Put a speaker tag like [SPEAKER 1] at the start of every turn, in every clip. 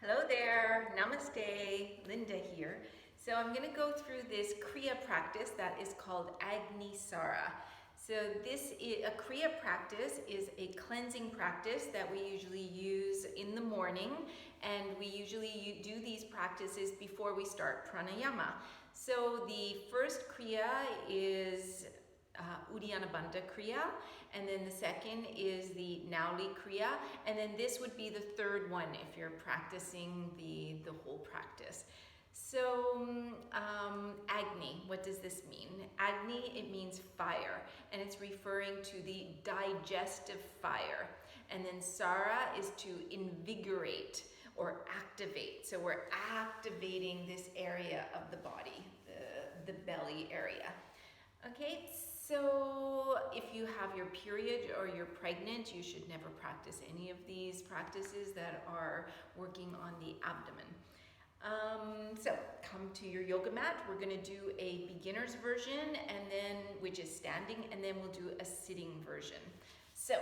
[SPEAKER 1] Hello there, Namaste, Linda here. So I'm going to go through this Kriya practice that is called Agni Sara. So a Kriya practice is a cleansing practice that we usually use in the morning, and we usually do these practices before we start pranayama. So the first Kriya is Uddiyana Bandha Kriya, and then the second is the Nauli Kriya, and then this would be the third one if you're practicing the whole practice. So Agni, what does this mean? Agni, it means fire, and it's referring to the digestive fire. And then Sara is to invigorate or activate. So we're activating this area of the body, the belly area. Okay, so if you have your period or you're pregnant, you should never practice any of these practices that are working on the abdomen. So come to your yoga mat. We're going to do a beginner's version, and then which is standing, and then we'll do a sitting version. So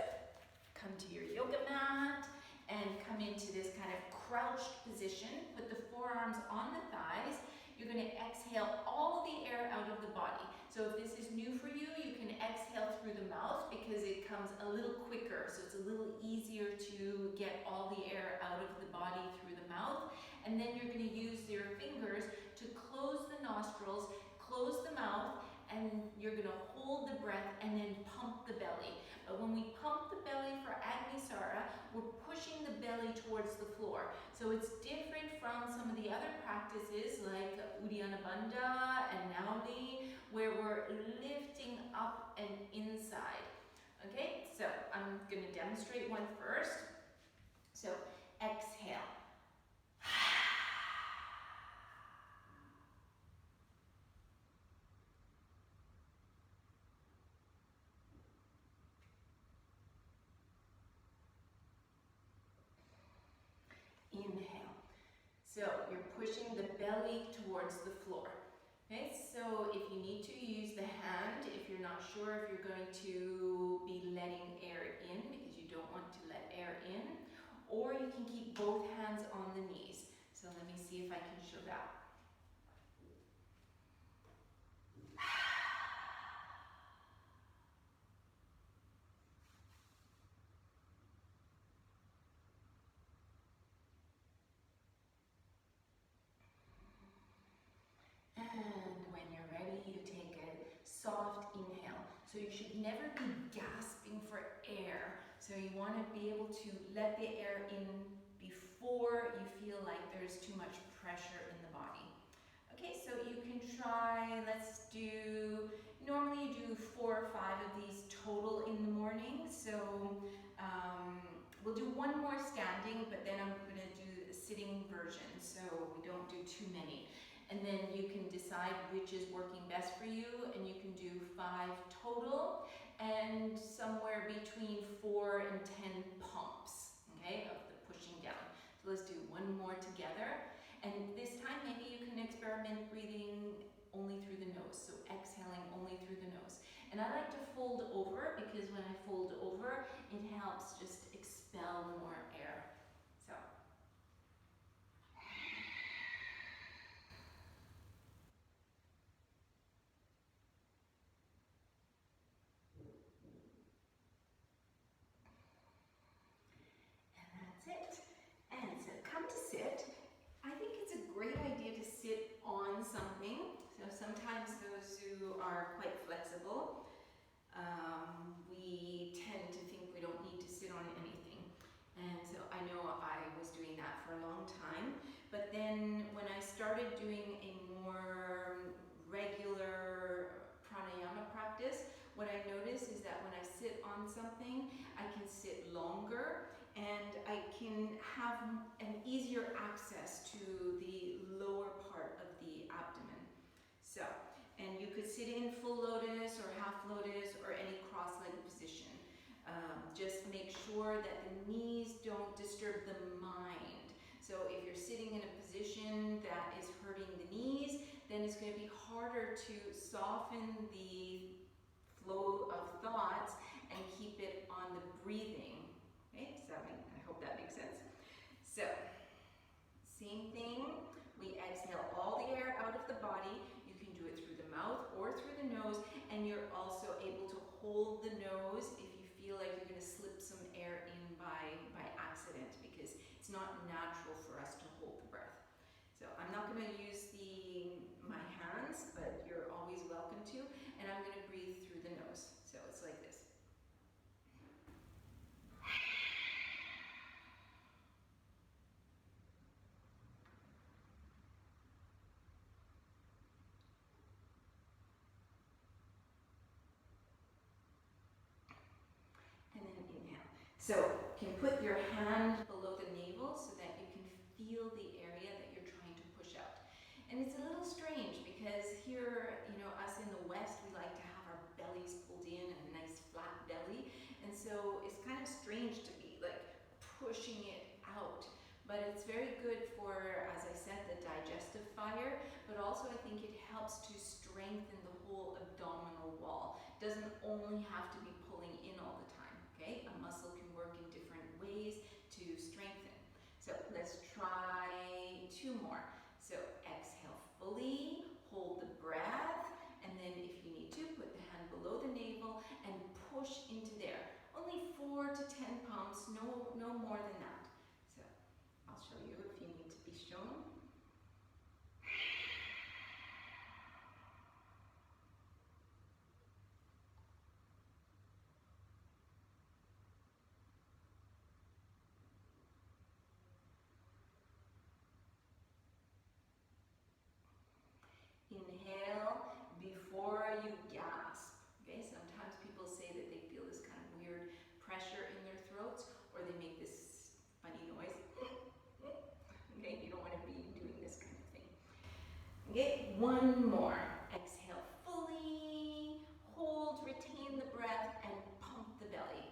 [SPEAKER 1] come to your yoga mat and come into this kind of crouched position. Put the forearms on the thighs. You're going to exhale all the air out of the body. So if this is new for you, you can exhale through the mouth because it comes a little quicker. So it's a little easier to get all the air out of the body through the mouth. And then you're going to use your fingers to close the nostrils, close the mouth, and you're going to hold the breath and then pump the belly. But when we pump the belly for Agni Sara, we're pushing the belly towards the floor. So it's different from some of the other practices like Uddiyana Bandha and Nauli, where we're lifting up and inside. Okay, so I'm going to demonstrate one first. So exhale. Inhale. So you're pushing the belly towards the floor. Okay, so if you need to, use the hand if you're not sure if you're going to be letting air in because you don't want to let air in, or you can keep both hands on the knees. So let me see if I can show that. And when you're ready, you take a soft inhale. So you should never be gasping for air. So you want to be able to let the air in before you feel like there's too much pressure in the body. Okay, so you can try, normally you do 4 or 5 of these total in the morning. So we'll do one more standing, but then I'm going to do a sitting version, so we don't do too many. And then you can decide which is working best for you, and you can do 5 total and somewhere between 4 and 10 pumps, okay, of the pushing down. So let's do one more together. And this time maybe you can experiment breathing only through the nose, so exhaling only through the nose. And I like to fold over because when I fold over, it helps just expel more air. So. It. And so come to sit. I think it's a great idea to sit on something. So sometimes those who are quite flexible, we tend to think we don't need to sit on anything. And so I know I was doing that for a long time. But then when I started doing a more regular pranayama practice, what I notice is that when I sit on something, I can sit longer and I can have an easier access to the lower part of the abdomen. So, and you could sit in full lotus or half lotus or any cross-legged position. Just make sure that the knees don't disturb the mind. So if you're sitting in a position that is hurting the knees, then it's going to be harder to soften the flow of thoughts and keep it on the breathing. Okay, so I hope that makes sense. So it's not natural for us to hold the breath. So I'm not going to use my hands, but you're always welcome to, and I'm going to breathe through the nose. So it's like this. And then inhale. So you can put your hand below the navel so that you can feel the area that you're trying to push out. And it's a little strange because here, us in the West, we like to have our bellies pulled in and a nice flat belly. And so it's kind of strange to be like pushing it out. But it's very good for, as I said, the digestive fire, but also I think it helps to strengthen the whole abdominal wall. It doesn't only have to be pulling in all the time, okay? A muscle can work in different ways to strengthen. So let's try 2 more. So exhale fully, hold the breath, and then if you need to, put the hand below the navel and push into there. Only 4 to 10 pumps, no more than that. So I'll show you if you need to be shown. Inhale before you gasp. Okay, sometimes people say that they feel this kind of weird pressure in their throats, or they make this funny noise. Okay, you don't want to be doing this kind of thing. Okay, 1 more. Exhale fully, hold, retain the breath, and pump the belly.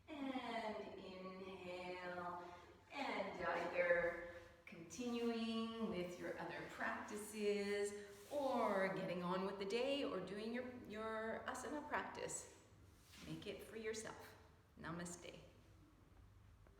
[SPEAKER 1] And inhale, and either continuing with your other practices or getting on with the day or doing your asana practice. Make it for yourself. Namaste.